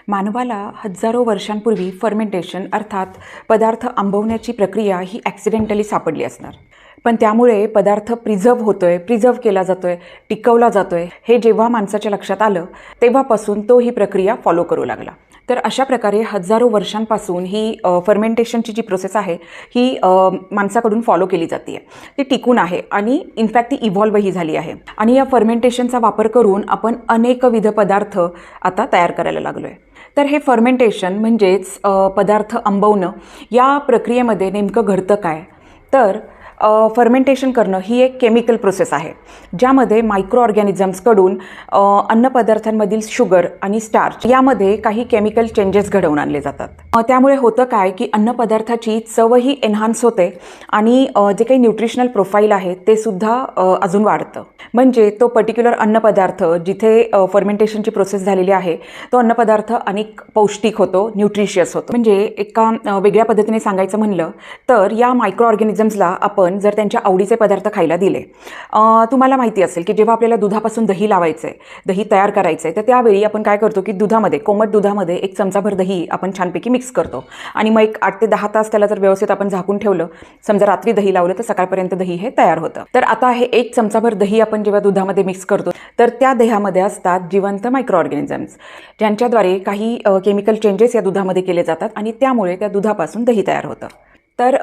मानवाला हजारो वर्षांपूर्वी फर्मेंटेशन अर्थात पदार्थ आंबवण्याची प्रक्रिया ही ॲक्सिडेंटली सापडली असणार. पण त्यामुळे पदार्थ प्रिझर्व्ह केला जातोय, टिकवला जातोय हे जेव्हा माणसाच्या लक्षात आलं तेव्हापासून तो ही प्रक्रिया फॉलो करू लागला. तर अशा प्रकारे हजारो वर्षांपासून ही फर्मेंटेशनची जी प्रोसेस आहे ही माणसाकडून फॉलो केली जाते आहे. ती टिकून आहे आणि इनफॅक्ट ती इव्हॉल्वही झाली आहे. आणि या फर्मेंटेशनचा वापर करून आपण अनेकविध पदार्थ आता तयार करायला लागलो आहे. तर हे फर्मेंटेशन म्हणजेच पदार्थ आंबवणं या प्रक्रियेमध्ये नेमकं घडतं काय? तर फर्मेंटेशन करणं ही एक केमिकल प्रोसेस आहे ज्यामध्ये मायक्रो ऑर्गॅनिझम्सकडून अन्नपदार्थांमधील शुगर आणि स्टार्च यामध्ये काही केमिकल चेंजेस घडवून आणले जातात. त्यामुळे होतं काय की अन्नपदार्थाची चवही एन्हान्स होते आणि जे काही न्यूट्रिशनल प्रोफाईल आहे ते सुद्धा अजून वाढतं. म्हणजे तो पर्टिक्युलर अन्नपदार्थ जिथे फर्मेंटेशनची प्रोसेस झालेली आहे तो अन्नपदार्थ अनेक पौष्टिक होतो, न्यूट्रिशियस होतो. म्हणजे एका वेगळ्या पद्धतीने सांगायचं म्हणलं तर या मायक्रो ऑर्गॅनिझम्सला आपण जर त्यांच्या आवडीचे पदार्थ खायला दिले, तुम्हाला माहिती असेल की जेव्हा आपल्याला दुधापासून दही लावायचं आहे, दही तयार करायचं आहे, तर त्यावेळी आपण काय करतो की दुधामध्ये, कोमट दुधामध्ये एक चमचाभर दही आपण छानपैकी मिक्स करतो आणि मग एक 8 ते 10 तास त्याला जर व्यवस्थित आपण झाकून ठेवलं, समजा रात्री दही लावलं तर सकाळपर्यंत दही हे तयार होतं. तर आता हे एक चमचाभर दही आपण जेव्हा दुधामध्ये मिक्स करतो तर त्या दह्यामध्ये असतात जिवंत मायक्रो ऑर्गॅनिझम्स ज्यांच्याद्वारे काही केमिकल चेंजेस या दुधामध्ये केले जातात आणि त्यामुळे त्या दुधापासून दही तयार होतं. तर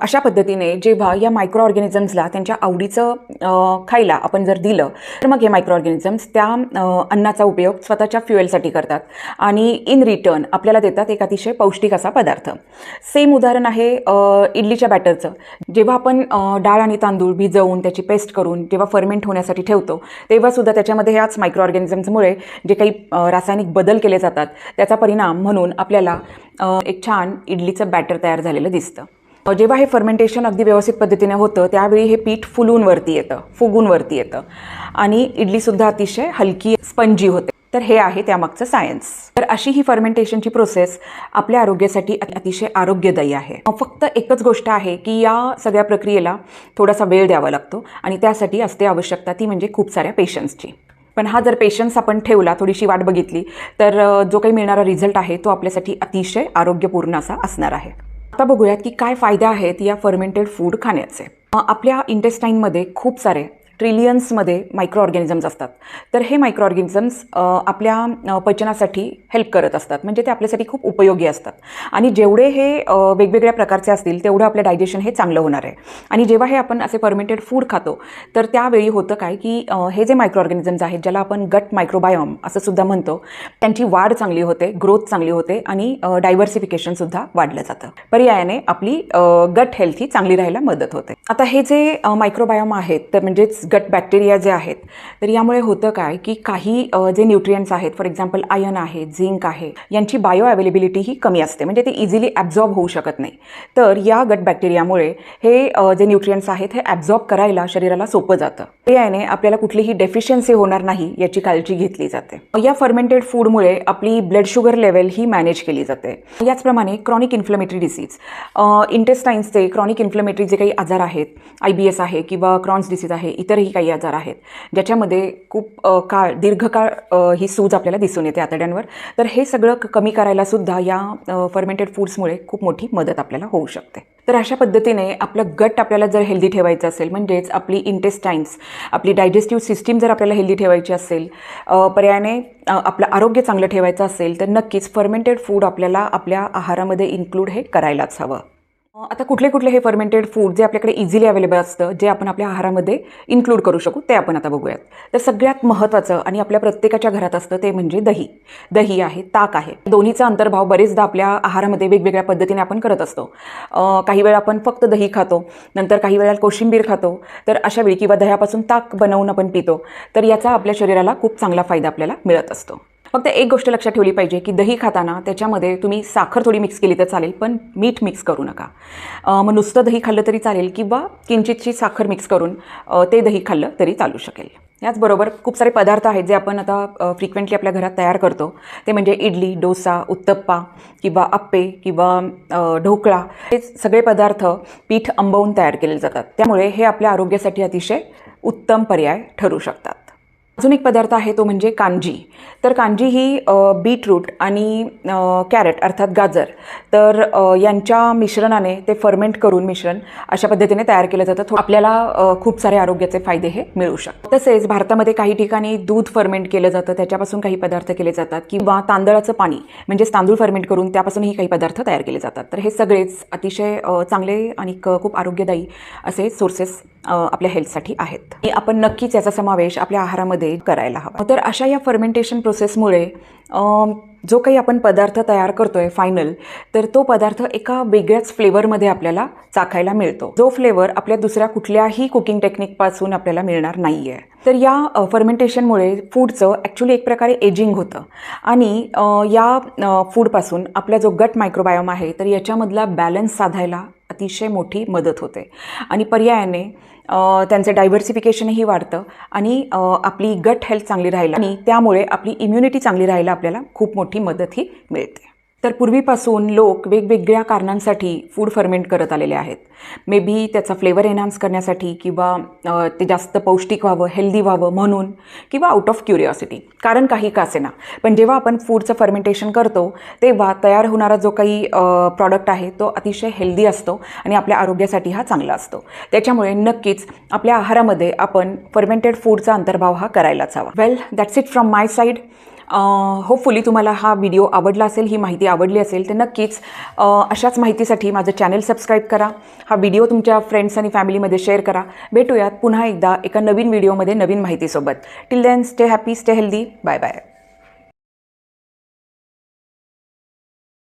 अशा पद्धतीने जेव्हा या मायक्रो ऑर्गॅनिझम्सला त्यांच्या आवडीचं खायला आपण जर दिलं तर मग हे मायक्रो ऑर्गॅनिझम्स त्या अन्नाचा उपयोग स्वतःच्या फ्युएलसाठी करतात आणि इन रिटर्न आपल्याला देतात एक अतिशय पौष्टिक असा पदार्थ. सेम उदाहरण आहे इडलीच्या बॅटरचं. जेव्हा आपण डाळ आणि तांदूळ भिजवून त्याची पेस्ट करून जेव्हा फर्मेंट होण्यासाठी ठेवतो तेव्हासुद्धा त्याच्यामध्ये ह्याच मायक्रो ऑर्गॅनिझम्समुळे जे काही रासायनिक बदल केले जातात त्याचा परिणाम म्हणून आपल्याला एक छान इडलीचं बॅटर तयार झालेलं दिसतं. जेव्हा हे फर्मेंटेशन अगदी व्यवस्थित पद्धतीने होतं त्यावेळी हे पीठ फुगून वरती येतं आणि इडलीसुद्धा अतिशय हलकी स्पंजी होते. तर हे आहे त्यामागचं सायन्स. तर अशी ही फर्मेंटेशनची प्रोसेस आपल्या आरोग्यासाठी अतिशय आरोग्यदायी आहे. फक्त एकच गोष्ट आहे की या सगळ्या प्रक्रियेला थोडासा वेळ द्यावा लागतो आणि त्यासाठी असते आवश्यकता ती म्हणजे खूप साऱ्या पेशन्सची. पण हा जर पेशन्स आपण ठेवला, थोडीशी वाट बघितली तर जो काही मिळणारा रिझल्ट आहे तो आपल्यासाठी अतिशय आरोग्यपूर्ण असा असणार आहे. आता बघूयात की काय फायदे आहेत या फर्मेंटेड फूड खाण्याचे. आपल्या इंटेस्टाईनमध्ये खूप सारे ट्रिलियन्समध्ये मायक्रो ऑर्गॅनिझम्स असतात. तर हे मायक्रो ऑर्गॅनिझम्स आपल्या पचनासाठी हेल्प करत असतात. म्हणजे ते आपल्यासाठी खूप उपयोगी असतात आणि जेवढे हे वेगवेगळ्या प्रकारचे असतील तेवढं आपलं डायजेशन हे चांगलं होणार आहे. आणि जेव्हा हे आपण असे फर्मेंटेड फूड खातो तर त्यावेळी होतं काय की हे जे मायक्रो ऑर्गॅनिझम्स आहेत ज्याला आपण गट मायक्रोबायोम असं सुद्धा म्हणतो, त्यांची वाढ चांगली होते, ग्रोथ चांगली होते आणि डायव्हर्सिफिकेशनसुद्धा वाढलं जातं. पर्यायाने आपली गट हेल्थ ही चांगली राहायला मदत होते. आता हे जे मायक्रोबायोम आहेत तर म्हणजेच गट बॅक्टेरिया जे आहेत तर यामुळे होतं काय की काही जे न्यूट्रिएंट्स आहेत, फॉर एक्झाम्पल आयर्न आहे, झिंक आहे, यांची बायो अवेलेबिलिटी ही कमी असते. म्हणजे ते इझिली ॲब्झॉर्ब होऊ शकत नाही. तर या गट बॅक्टेरियामुळे हे जे न्यूट्रिएंट्स आहेत हे ॲब्झॉर्ब करायला शरीराला सोपं जातं. याने आपल्याला कुठलीही डेफिशियन्सी होणार नाही याची काळजी घेतली जाते. या फर्मेंटेड फूडमुळे आपली ब्लड शुगर लेवल ही मॅनेज केली जाते. याचप्रमाणे क्रॉनिक इन्फ्लेमेटरी डिसीज, इंटेस्टाईन्सचे क्रॉनिक इन्फ्लेमेटरी जे काही आजार आहेत, IBS आहे किंवा क्रॉन्स डिसीज आहे, इतरही काही आजार आहेत ज्याच्यामध्ये खूप दीर्घकाळ ही सूज आपल्याला दिसून येते आतड्यांवर. तर हे सगळं कमी करायला सुद्धा या फर्मेंटेड फूड्समुळे खूप मोठी मदत आपल्याला होऊ शकते. तर अशा पद्धतीने आपलं गट आपल्याला जर हेल्दी ठेवायचं असेल, म्हणजेच आपली इंटेस्टाईन्स, आपली डायजेस्टिव्ह सिस्टीम जर आपल्याला हेल्दी ठेवायची असेल, पर्यायाने आपलं आरोग्य चांगलं ठेवायचं असेल तर नक्कीच फर्मेंटेड फूड आपल्याला आपल्या आहारामध्ये इन्क्लूड हे करायलाच हवं. आता कुठले हे फर्मेंटेड फूड जे आपल्याकडे इझिली अवेलेबल असतं, जे आपण आपल्या आहारामध्ये इन्क्लूड करू शकू ते आपण आता बघूयात. तर सगळ्यात महत्त्वाचं आणि आपल्या प्रत्येकाच्या घरात असतं ते म्हणजे दही आहे, ताक आहे. दोन्हीचा अंतर्भाव बरेचदा आपल्या आहारामध्ये वेगवेगळ्या पद्धतीने आपण करत असतो. काही वेळा आपण फक्त दही खातो, नंतर काही वेळा कोशिंबीर खातो. तर अशा वेळी किंवा दह्यापासून ताक बनवून आपण पितो. तर याचा आपल्या शरीराला खूप चांगला फायदा आपल्याला मिळत असतो. फक्त एक गोष्ट लक्षात ठेवली पाहिजे की दही खाताना त्याच्यामध्ये तुम्ही साखर थोडी मिक्स केली तर चालेल, पण मीठ मिक्स करू नका. मग नुसतं दही खाल्लं तरी चालेल किंवा किंचितची साखर मिक्स करून ते दही खाल्लं तरी चालू शकेल. याचबरोबर खूप सारे पदार्थ आहेत जे आपण आता फ्रिक्वेंटली आपल्या घरात तयार करतो. ते म्हणजे इडली, डोसा, उत्तप्पा किंवा अप्पे किंवा ढोकळा. हे सगळे पदार्थ पीठ आंबवून तयार केले जातात. त्यामुळे हे आपल्या आरोग्यासाठी अतिशय उत्तम पर्याय ठरू शकतात. अजून एक पदार्थ आहे तो म्हणजे कांजी. तर कांजी ही बीटरूट आणि कॅरेट अर्थात गाजर तर यांच्या मिश्रणाने ते फर्मेंट करून मिश्रण अशा पद्धतीने तयार केलं जातं. आपल्याला खूप सारे आरोग्याचे फायदे हे मिळू शकतात. तसेच भारतामध्ये काही ठिकाणी दूध फर्मेंट केलं जातं, त्याच्यापासून काही पदार्थ केले जातात किंवा तांदळाचं पाणी म्हणजेच तांदूळ फर्मेंट करून त्यापासूनही काही पदार्थ तयार केले जातात. तर हे सगळेच अतिशय चांगले आणि खूप आरोग्यदायी असे सोर्सेस आपल्या हेल्थसाठी आहेत. आपण नक्कीच याचा समावेश आपल्या आहारामध्ये करायला हवा. तर अशा या फर्मेंटेशन प्रोसेसमुळे जो काही आपण पदार्थ तयार करतोय फायनल, तर तो पदार्थ एका वेगळ्याच फ्लेवरमध्ये आपल्याला चाखायला मिळतो, जो फ्लेवर आपल्या दुसऱ्या कुठल्याही कुकिंग टेक्निकपासून आपल्याला मिळणार नाही आहे. तर या फर्मेंटेशनमुळे फूडचं ॲक्च्युली एक प्रकारे एजिंग होतं आणि या फूडपासून आपला जो गट मायक्रोबायोम आहे तर याच्यामधला बॅलन्स साधायला अतिशय मोठी मदत होते आणि पर्यायाने त्यांचं डायव्हर्सिफिकेशनही वाढतं आणि आपली गट हेल्थ चांगली राहायला आणि त्यामुळे आपली इम्युनिटी चांगली राहायला आपल्याला खूप मोठी मदतही मिळते. तर पूर्वीपासून लोक वेगवेगळ्या कारणांसाठी फूड फर्मेंट करत आलेले आहेत. मे बी त्याचा फ्लेवर एनहान्स करण्यासाठी किंवा ते जास्त पौष्टिक व्हावं, हेल्दी व्हावं म्हणून किंवा आउट ऑफ क्युरिओसिटी, कारण काही का असेना. पण जेव्हा आपण फूडचं फर्मेंटेशन करतो तेव्हा तयार होणारा जो काही प्रॉडक्ट आहे तो अतिशय हेल्दी असतो आणि आपल्या आरोग्यासाठी हा चांगला असतो. त्याच्यामुळे नक्कीच आपल्या आहारामध्ये आपण फर्मेंटेड फूडचा अंतर्भाव हा करायलाच हवा. Well, that's it from my side. Hopefully तुम्हाला हा व्हिडिओ आवडला असेल, ही माहिती आवडली असेल तर नक्कीच अशाच माहितीसाठी माझं चॅनल सबस्क्राईब करा. हा व्हिडिओ तुमच्या फ्रेंड्स आणि फॅमिलीमध्ये शेअर करा. भेटूयात पुन्हा एकदा एका नवीन व्हिडिओमध्ये नवीन माहितीसोबत. Till then stay happy, stay healthy. Bye bye.